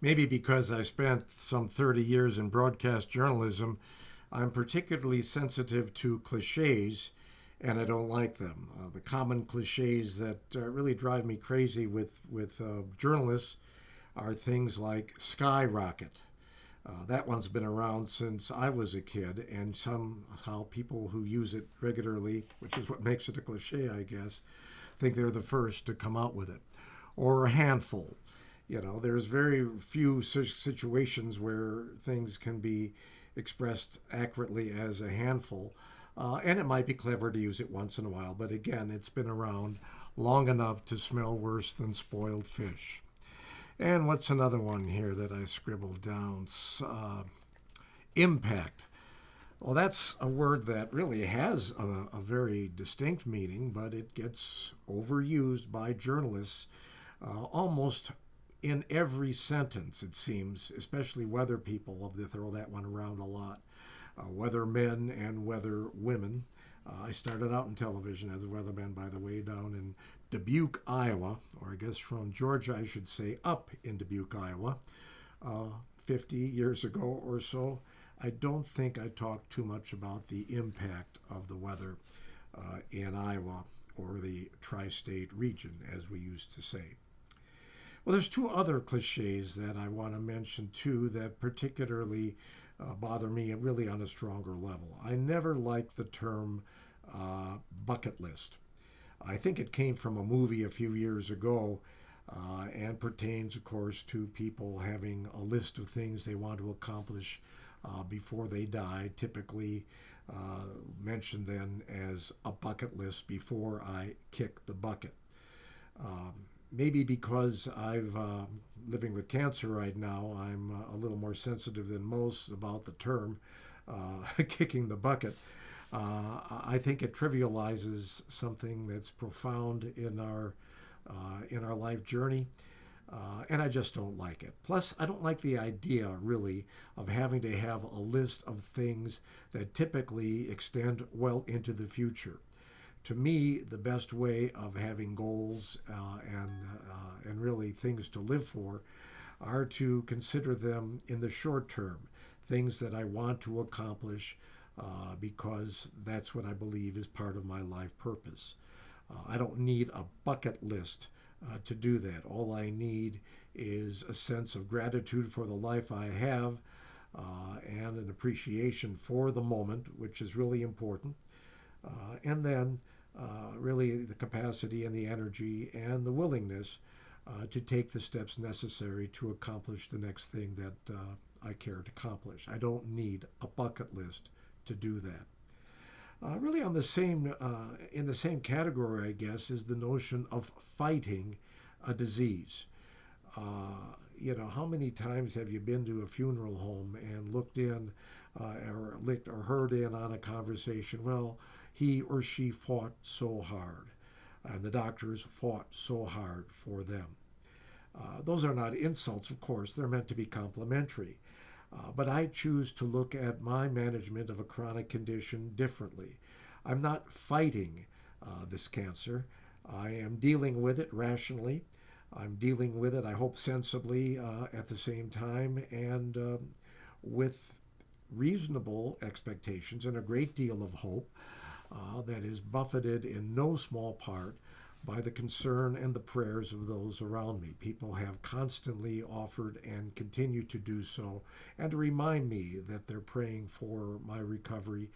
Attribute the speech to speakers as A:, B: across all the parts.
A: Maybe because I spent some 30 years in broadcast journalism, I'm particularly sensitive to cliches and I don't like them. The common cliches that really drive me crazy with journalists are things like skyrocket. That one's been around since I was a kid, and somehow people who use it regularly, which is what makes it a cliche, I guess, think they're the first to come out with it. Or a handful. There's very few situations where things can be expressed accurately as a handful. And it might be clever to use it once in a while, but again, it's been around long enough to smell worse than spoiled fish. And what's another one here that I scribbled down? Impact. Well, that's a word that really has a very distinct meaning, but it gets overused by journalists almost in every sentence, it seems, especially weather people love to throw that one around a lot. Weather men and weather women. I started out in television as a weatherman, by the way, down in Dubuque, Iowa, or I guess from Georgia, I should say, up in Dubuque, Iowa, 50 years ago or so. I don't think I talked too much about the impact of the weather in Iowa or the tri state region, as we used to say. Well, there's two other cliches that I want to mention too that particularly bother me really on a stronger level. I never liked the term bucket list. I think it came from a movie a few years ago and pertains, of course, to people having a list of things they want to accomplish before they die, typically mentioned then as a bucket list before I kick the bucket. Maybe because I've living with cancer right now, I'm a little more sensitive than most about the term kicking the bucket. I think it trivializes something that's profound in our life journey, and I just don't like it. Plus, I don't like the idea really of having to have a list of things that typically extend well into the future. To me, the best way of having goals and really things to live for are to consider them in the short term, things that I want to accomplish because that's what I believe is part of my life purpose. I don't need a bucket list to do that. All I need is a sense of gratitude for the life I have and an appreciation for the moment, which is really important. And then really the capacity and the energy and the willingness to take the steps necessary to accomplish the next thing that I care to accomplish. I don't need a bucket list to do that. Really, on the same in the same category, I guess, is the notion of fighting a disease. How many times have you been to a funeral home and looked in or licked or heard in on a conversation? Well, he or she fought so hard, and the doctors fought so hard for them. Those are not insults, of course, they're meant to be complimentary. But I choose to look at my management of a chronic condition differently. I'm not fighting this cancer. I am dealing with it rationally. I'm dealing with it, I hope, sensibly at the same time and with reasonable expectations and a great deal of hope that is buffeted in no small part by the concern and the prayers of those around me. People have constantly offered and continue to do so, and to remind me that they're praying for my recovery.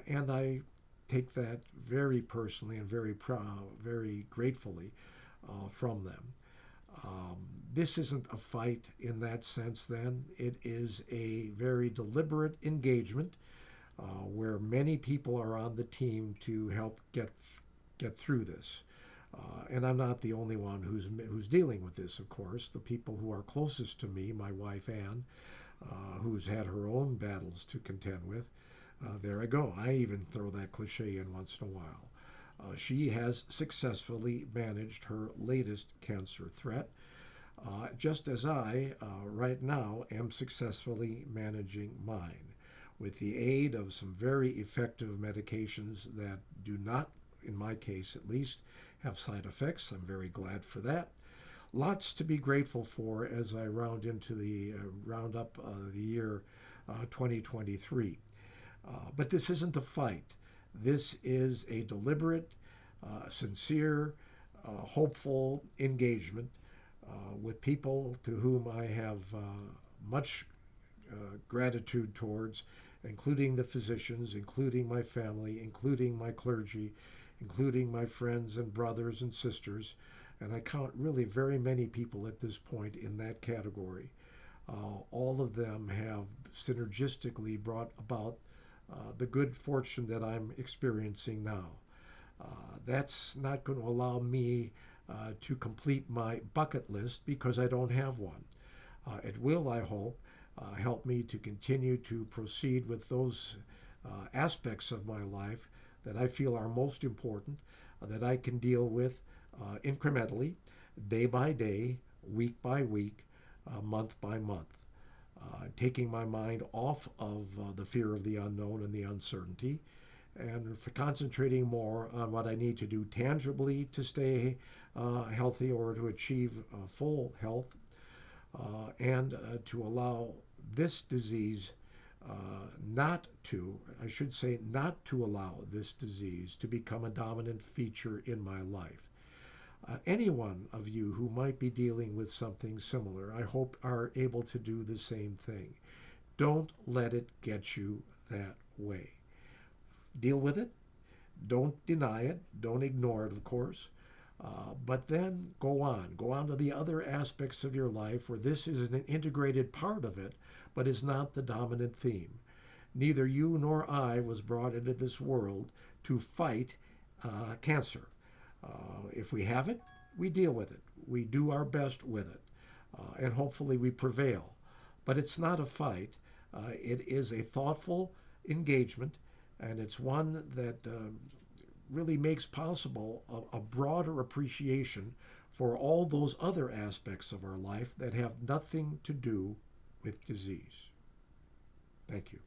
A: And I take that very personally and very proud, very gratefully from them. This isn't a fight in that sense, then. It is a very deliberate engagement where many people are on the team to help get through this. And I'm not the only one who's dealing with this, of course. The people who are closest to me, my wife Ann, who's had her own battles to contend with, there I go. I even throw that cliche in once in a while. She has successfully managed her latest cancer threat, just as I, right now, am successfully managing mine, with the aid of some very effective medications that do not, in my case at least, have side effects. I'm very glad for that. Lots to be grateful for as I round up the year 2023. But this isn't a fight. This is a deliberate, sincere, hopeful engagement with people to whom I have much gratitude towards, including the physicians, including my family, including my clergy, including my friends and brothers and sisters. And I count really very many people at this point in that category. All of them have synergistically brought about the good fortune that I'm experiencing now. That's not going to allow me to complete my bucket list because I don't have one. It will, I hope, help me to continue to proceed with those aspects of my life that I feel are most important, that I can deal with incrementally, day by day, week by week, month by month. Taking my mind off of the fear of the unknown and the uncertainty, and for concentrating more on what I need to do tangibly to stay healthy or to achieve full health, and to allow this disease not to allow this disease to become a dominant feature in my life. Any one of you who might be dealing with something similar, I hope are able to do the same thing. Don't let it get you that way. Deal with it. Don't deny it. Don't ignore it, of course. But then go on. Go on to the other aspects of your life where this is an integrated part of it, but is not the dominant theme. Neither you nor I was brought into this world to fight cancer. If we have it, we deal with it. We do our best with it. And hopefully we prevail. But it's not a fight. It is a thoughtful engagement, and it's one that really makes possible a broader appreciation for all those other aspects of our life that have nothing to do with disease. Thank you.